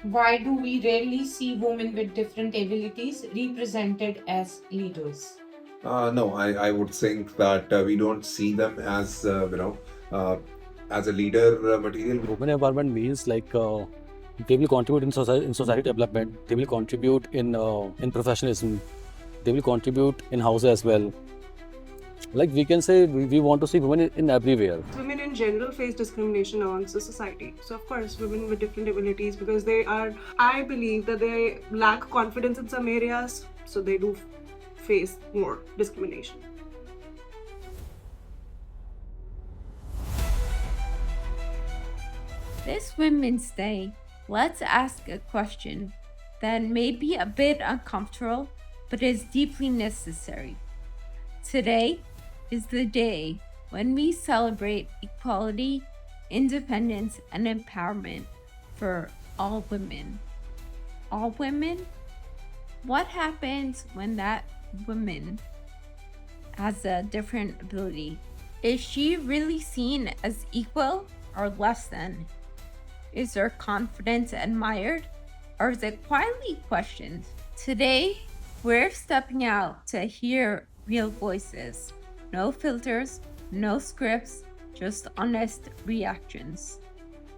Why do we rarely see women with different abilities represented as leaders? No, I would think that we don't see them as uh, as a leader material. Women empowerment means they will contribute in society development. They will contribute in professionalism. They will contribute in house as well. Like we can say, we want to see women in everywhere. Women in general face discrimination amongst the society. So, of course, women with different abilities, because they are, I believe that they lack confidence in some areas, so they do face more discrimination. This Women's Day, let's ask a question that may be a bit uncomfortable, but is deeply necessary. Today is the day when we celebrate equality, independence, and empowerment for all women. All women? What happens when that woman has a different ability? Is she really seen as equal or less than? Is her confidence admired or is it quietly questioned? Today, we're stepping out to hear real voices. No filters, no scripts, just honest reactions.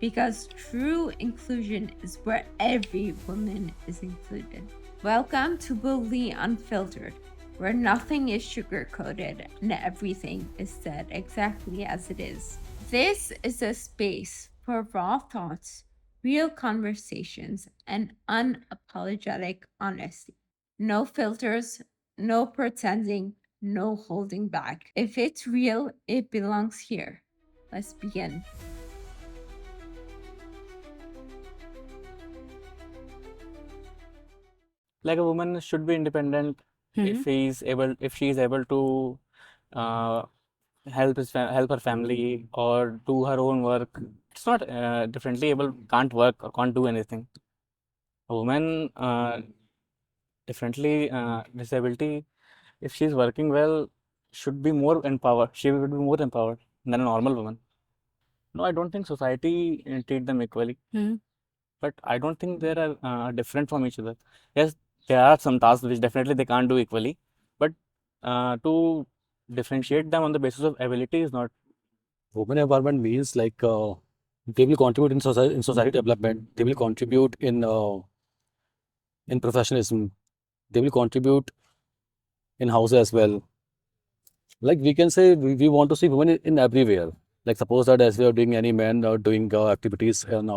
Because true inclusion is where every woman is included. Welcome to Boldly Unfiltered, where nothing is sugar-coated and everything is said exactly as it is. This is a space for raw thoughts, real conversations, and unapologetic honesty. No filters, no pretending, no holding back. If it's real, it belongs here. Let's begin. Like a woman should be independent if she is able to uh, help her family or do her own work. It's not differently able, can't work or can't do anything. A woman differently disability, if she's working well, should be more empowered. She would be more empowered than a normal woman. No, I don't think society treat them equally. But I don't think they are different from each other. Yes, there are some tasks which definitely they can't do equally, but to differentiate them on the basis of ability is not. Women empowerment means they will contribute in society development. They will contribute in professionalism. They will contribute in house as well. Like we can say, we want to see women in everywhere. Like suppose that as we are doing any men are doing activities and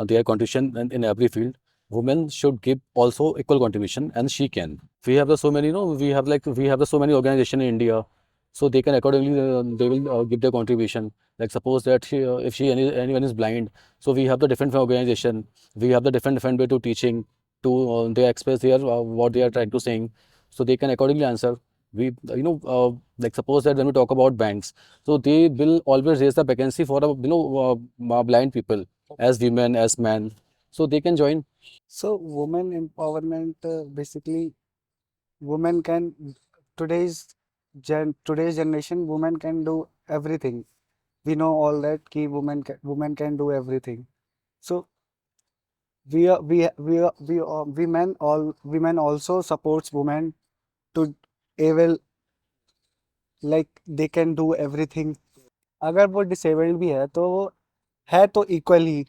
their contribution in every field, women should give also equal contribution, and she can. We have the so many, we have the so many organization in India, so they can accordingly they will give their contribution. Like suppose that if anyone is blind, so we have the different organization, we have the different way to teaching, to they express their what they are trying to saying, so they can accordingly answer. We like suppose that when we talk about banks, so they will always raise the vacancy for blind people as women as men, so they can join. So, women empowerment basically, women can today's generation, women can do everything. We know all that key women can do everything. So women also supports women to able, like they can do everything. अगर वो disabled भी है तो वो है तो equal ही,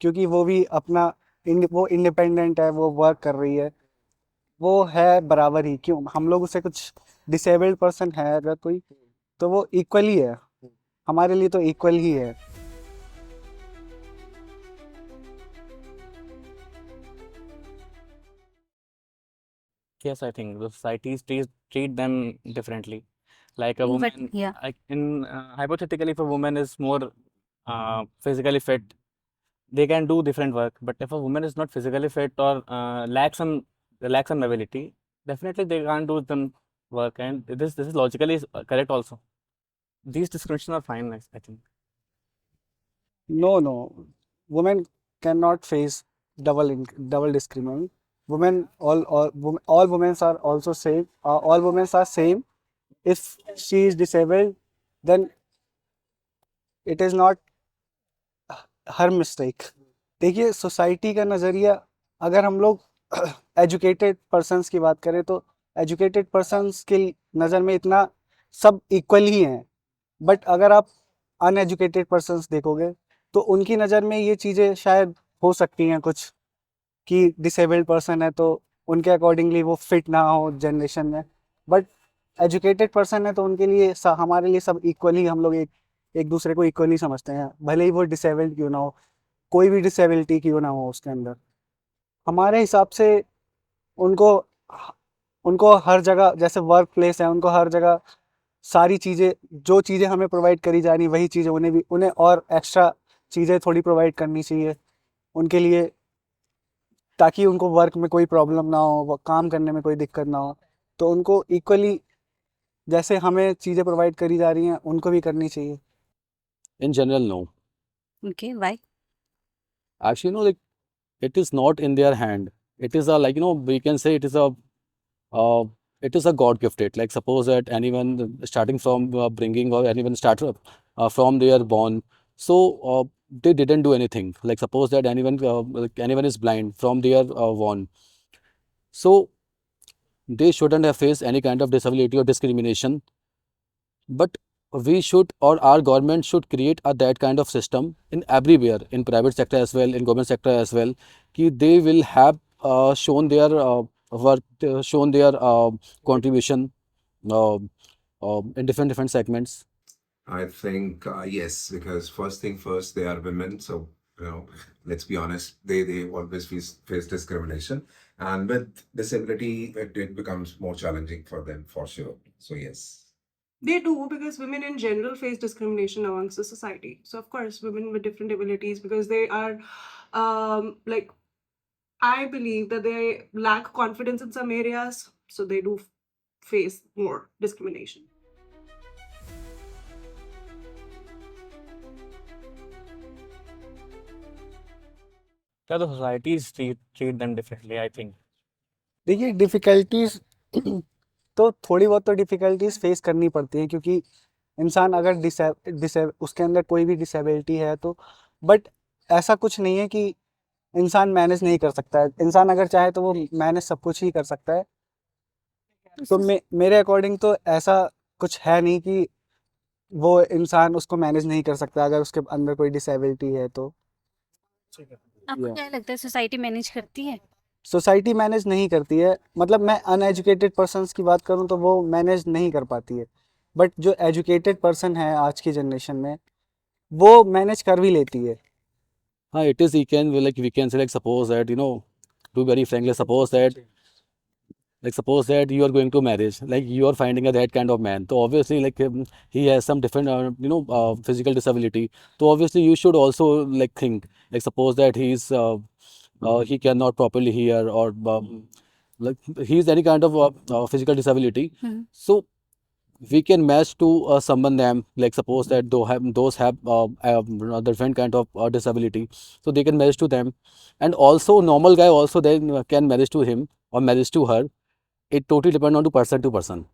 क्योंकि वो भी अपना वो इंडिपेंडेंट है, वो वर्क कर रही है, वो है बराबर ही। क्यों हम लोग उसे कुछ डिसेबल्ड पर्सन है अगर कोई, तो वो इक्वल ही है, हमारे लिए तो इक्वल ही है। Yes, I think the societies treat them differently. Like a woman, Yeah. like in hypothetically, if a woman is more physically fit, they can do different work. But if a woman is not physically fit or lacks some ability, definitely they can't do some work. And this is logically correct also. These discriminations are fine, I think. No, no, women cannot face double discrimination. Women all women are also same. All women are same. If she is disabled, then it is not her mistake. देखिए society का नज़रिया, अगर हम लोग educated persons की बात करें तो एजुकेटेड पर्सन्स के नज़र में इतना सब इक्वल ही हैं, बट अगर आप अनएजुकेटेड पर्सन्स देखोगे तो उनकी नज़र में ये चीज़ें शायद हो सकती हैं कुछ, कि डिसेबल्ड पर्सन है तो उनके अकॉर्डिंगली वो फिट ना हो जनरेशन में, बट एजुकेटेड पर्सन है तो उनके लिए हमारे लिए सब इक्वली, हम लोग एक एक दूसरे को इक्वली समझते हैं, भले ही वो डिसेबल्ड क्यों ना हो, कोई भी डिसेबिलिटी क्यों ना हो उसके अंदर। हमारे हिसाब से उनको उनको हर जगह, जैसे वर्क प्लेस है, उनको हर जगह सारी चीज़ें, जो चीज़ें हमें प्रोवाइड करी जा रही वही चीज़ें उन्हें और एक्स्ट्रा चीज़ें थोड़ी प्रोवाइड करनी चाहिए उनके लिए, ताकि उनको वर्क में कोई प्रॉब्लम ना हो, वो काम करने में कोई दिक्कत ना हो। तो उनको इक्वली जैसे हमें चीज़ें प्रोवाइड करी जा रही हैं उनको भी करनी चाहिए। In general, no. Okay, why? Actually, no, like it is not in their hand. It is a, like, we can say uh, it is a God gifted. Like suppose that anyone starting from bringing, or anyone start from their born, so they didn't do anything. Like suppose that anyone is blind from their born, so they shouldn't have faced any kind of disability or discrimination. But we should, or our government should create that kind of system in everywhere, in private sector as well, in government sector as well, कि they will have shown their work, shown their contribution uh, in different segments. I think yes, because first thing first, they are women, so let's be honest, they always face discrimination, and with disability, it becomes more challenging for them for sure. So yes. They do, because women in general face discrimination amongst the society. So, of course, women with different abilities, because they are, like, I believe that they lack confidence in some areas, so they do face more discrimination. Yeah, the societies treat them differently, I think. देखिए difficulties तो थोड़ी बहुत तो difficulties face करनी पड़ती हैं, क्योंकि इंसान अगर उसके अंदर कोई भी डिसेबिलिटी है तो, बट ऐसा कुछ नहीं है कि इंसान मैनेज नहीं कर सकता है। इंसान अगर चाहे तो वो मैनेज सब कुछ ही कर सकता है। तो मेरे अकॉर्डिंग तो ऐसा कुछ है नहीं कि वो इंसान उसको मैनेज नहीं कर सकता अगर उसके अंदर कोई डिसेबिलिटी है तो। आपको Yeah. क्या लगता है सोसाइटी मैनेज करती है? सोसाइटी मैनेज नहीं करती है, मतलब मैं अनएजुकेटेड पर्सन्स की बात करूं तो वो मैनेज नहीं कर पाती है, बट जो एजुकेटेड पर्सन है आज की जनरेशन में वो मैनेज कर भी लेती है। It is, we can say, like suppose that, to be very frankly, suppose that you are going to marriage, like you are finding that kind of man, so obviously like he has some different physical disability, so obviously you should also like think, like suppose that he cannot properly hear, or like he's any kind of physical disability. Hmm. So we can match to someone them, like suppose that those have different kind of disability, so they can match to them. And also normal guy also then can marriage to him or marriage to her. It totally depends on to person to person.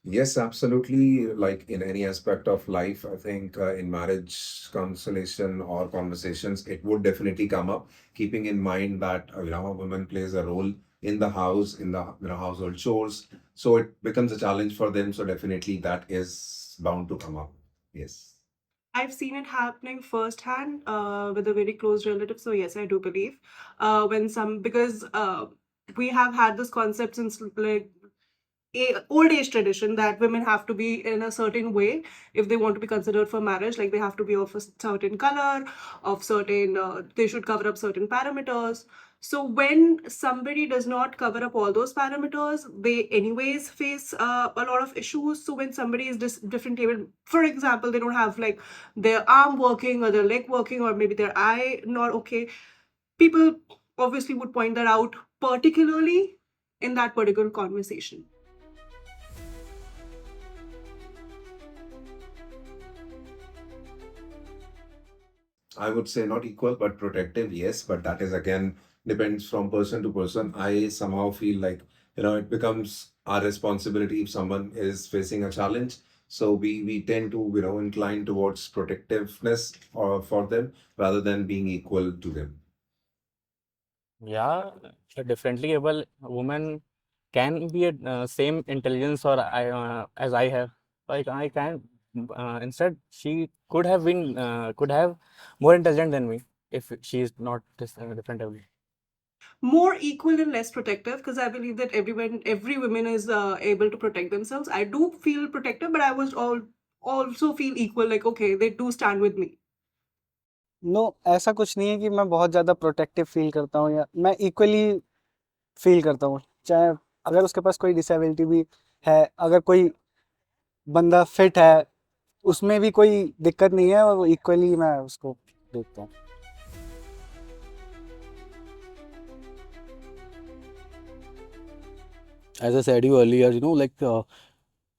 Yes, absolutely. Like in any aspect of life, I think in marriage consolation or conversations, it would definitely come up, keeping in mind that a woman plays a role in the house, in the household chores. So it becomes a challenge for them. So definitely that is bound to come up. Yes. I've seen it happening firsthand with a very close relative. So yes, I do believe because we have had this concept since like old age tradition that women have to be in a certain way if they want to be considered for marriage. Like they have to be of a certain color, of certain they should cover up certain parameters. So when somebody does not cover up all those parameters, they anyways face a lot of issues. So when somebody is different able, for example, they don't have like their arm working or their leg working or maybe their eye not okay, people obviously would point that out, particularly in that particular conversation. I would say not equal, but protective, yes. But that is again depends from person to person. I somehow feel like, it becomes our responsibility if someone is facing a challenge. So we tend to incline towards protectiveness for them rather than being equal to them. Yeah, a differently able woman can be at same intelligence or as I have. Like I can instead she could have more intelligent than me if she is not this different ability. More equal and less protective, because I believe that every woman is able to protect themselves. I do feel protective, but I was also feel equal, like okay, they do stand with me. No ऐसा कुछ नहीं है कि मैं बहुत ज़्यादा protective feel करता हूँ या मैं इक्वली फील करता हूँ, चाहे अगर उसके पास कोई डिसेबिलिटी भी है, अगर कोई बंदा फिट है, उसमें भी कोई दिक्कत नहीं है और इक्वली मैं उसको देखता हूँ. As I said you earlier,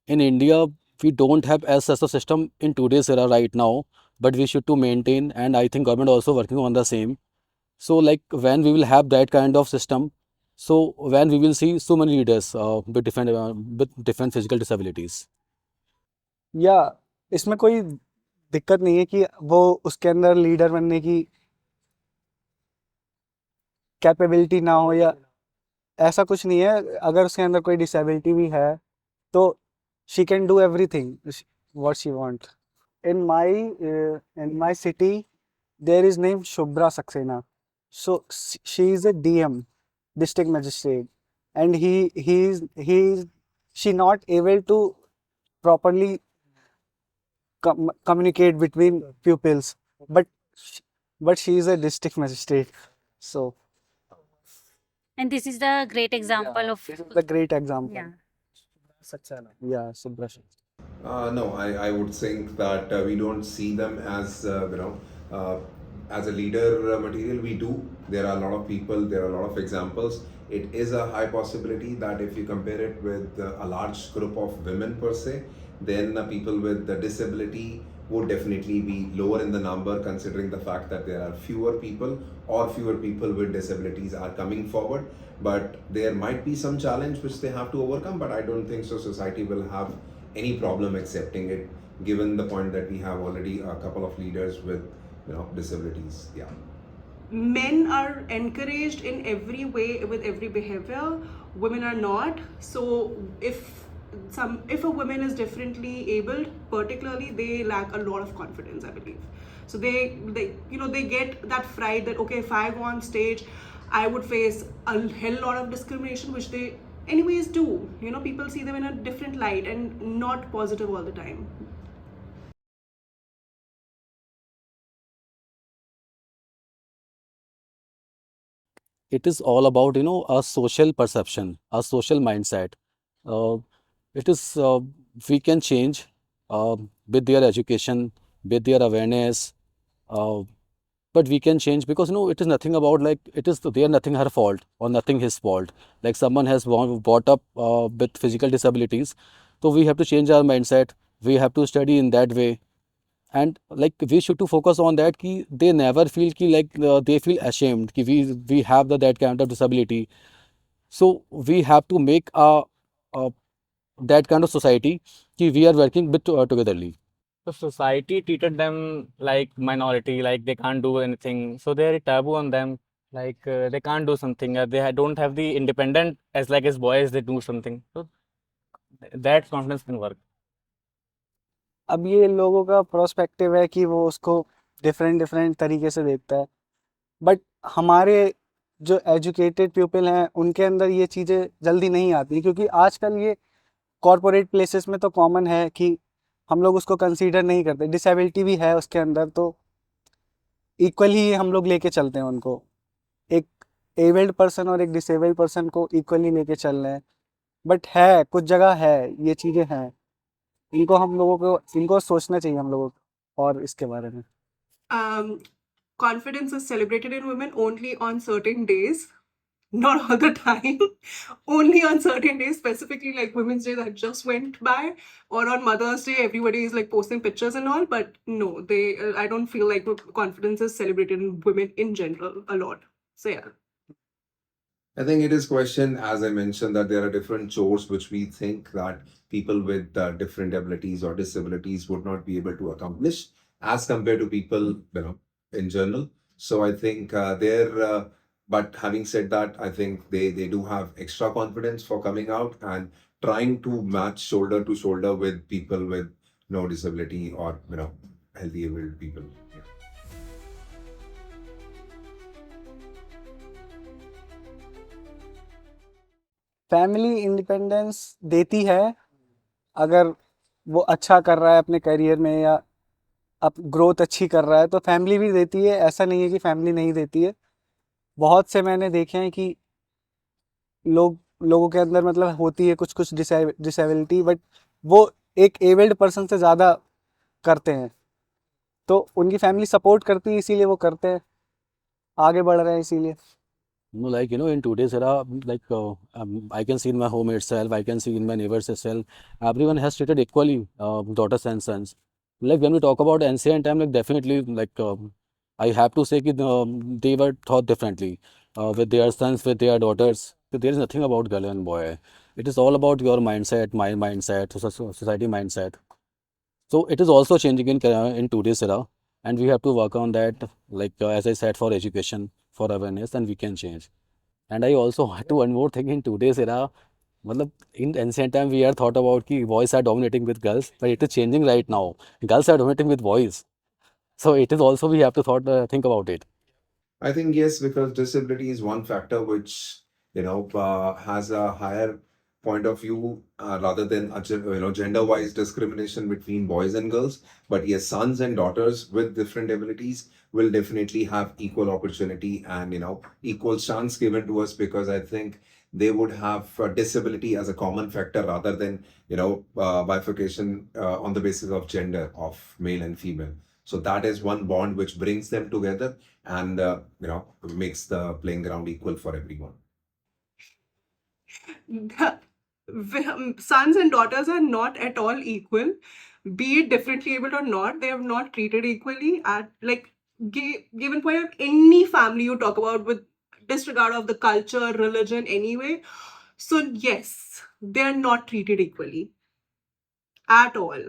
in India, we don't have as such a system in today's era right now, but we should to maintain, and I think government also working on the same. So like when we will have that kind of system, so when we will see so many leaders with different physical disabilities. या इसमें कोई दिक्कत नहीं है कि वो उसके अंदर लीडर बनने की कैपेबिलिटी ना हो, या ऐसा कुछ नहीं है. अगर उसके अंदर कोई डिसेबिलिटी भी है तो she can do everything what she want. In my city there is named Chopra Saxena, so she is a DM, district magistrate, and he she not able to properly communicate between pupils, but she is a district magistrate, so And this is the great example of. this is the great example. Yeah. Yeah, Subra. No, I would think that we don't see them as as a leader material. We do. There are a lot of people. There are a lot of examples. It is a high possibility that if you compare it with a large group of women per se, then people with the disability would definitely be lower in the number, considering the fact that there are fewer people or fewer people with disabilities are coming forward. But there might be some challenge which they have to overcome. But I don't think so. Society will have any problem accepting it, given the point that we have already a couple of leaders with disabilities. Yeah. Men are encouraged in every way with every behavior. Women are not. So if a woman is differently abled, particularly, they lack a lot of confidence, I believe. So they get that fright that okay, if I go on stage, I would face a hell lot of discrimination, which they anyways do. People see them in a different light and not positive all the time. It is all about a social perception, a social mindset. uh, it is we can change with their education, with their awareness, uh, but we can change because it is nothing about like it is they are nothing her fault or nothing his fault. Like someone has brought up with physical disabilities, so we have to change our mindset. We have to study in that way, and like we should to focus on that ki they never feel ki like they feel ashamed ki we have that kind of disability. So we have to make a that kind of society ki we are working with togetherly. So society treated them like minority, like they can't do anything. So they're taboo on them, like they can't do something. Don't have the independent as boys they do something. So that confidence can work. अब ये लोगों का prospective है कि वो उसको different different तरीके से देखता है, बट हमारे जो एजुकेटेड पीपल हैं उनके अंदर ये चीज़ें जल्दी नहीं आती, क्योंकि आजकल ये कॉरपोरेट प्लेसेस में तो कॉमन है कि हम लोग उसको कंसीडर नहीं करते. डिसेबिलिटी भी है उसके अंदर तो इक्वली हम लोग लेके चलते हैं उनको. एक एबल्ड पर्सन और एक डिसेबल्ड पर्सन को इक्वली लेके चल रहे हैं, बट है कुछ जगह है ये चीज़ें हैं, इनको सोचना चाहिए हम लोगों को और इसके बारे में. Confidence is celebrated in women only on certain days, not all the time. Only on certain days, specifically like Women's Day that just went by, or on Mother's Day, everybody is like posting pictures and all. But no, I don't feel like confidence is celebrated in women in general a lot. So yeah. I think it is question, as I mentioned, that there are different chores which we think that people with different abilities or disabilities would not be able to accomplish as compared to people, in general. So I think but having said that, I think they do have extra confidence for coming out and trying to match shoulder to shoulder with people with no disability or, healthy able people. Yeah. Family independence देती है अगर वो अच्छा कर रहा है अपने career में या अब ग्रोथ अच्छी कर रहा है तो फैमिली भी देती है, ऐसा नहीं है कि फैमिली नहीं देती है। बहुत से मैंने देखे हैं कि लोगों के अंदर मतलब होती है कुछ कुछ डिसेबिलिटी, बट वो एक एबल्ड पर्सन से ज़्यादा करते हैं, तो उनकी फैमिली सपोर्ट करती है, इसीलिए वो करते हैं, आगे बढ़ रहे हैं इसीलिए। No, like, in today's era, like, I can see in my home itself, I can see in my neighbors as well, everyone has treated equally daughters and sons. Like, when we talk about ancient time, like, definitely, like, I have to say that they were thought differently with their sons, with their daughters. So there is nothing about girl and boy. It is all about your mindset, my mindset, society mindset. So it is also changing in today's era, and we have to work on that. Like, as I said, for education, for awareness, and we can change. And I also want to one more thing in today's era. Matlab, in ancient time, we are thought about कि boys are dominating with girls, but it is changing right now. Girls are dominating with boys. So it is also we have to think about it. I think yes, because disability is one factor which has a higher point of view rather than gender-wise discrimination between boys and girls. But yes, sons and daughters with different abilities will definitely have equal opportunity and equal chance given to us because I think they would have disability as a common factor rather than bifurcation on the basis of gender of male and female. So that is one bond which brings them together and makes the playing ground equal for everyone. Sons and daughters are not at all equal, be it differently abled or not. They are not treated equally at like given point of any family you talk about with disregard of the culture, religion, anyway. So yes, they are not treated equally at all.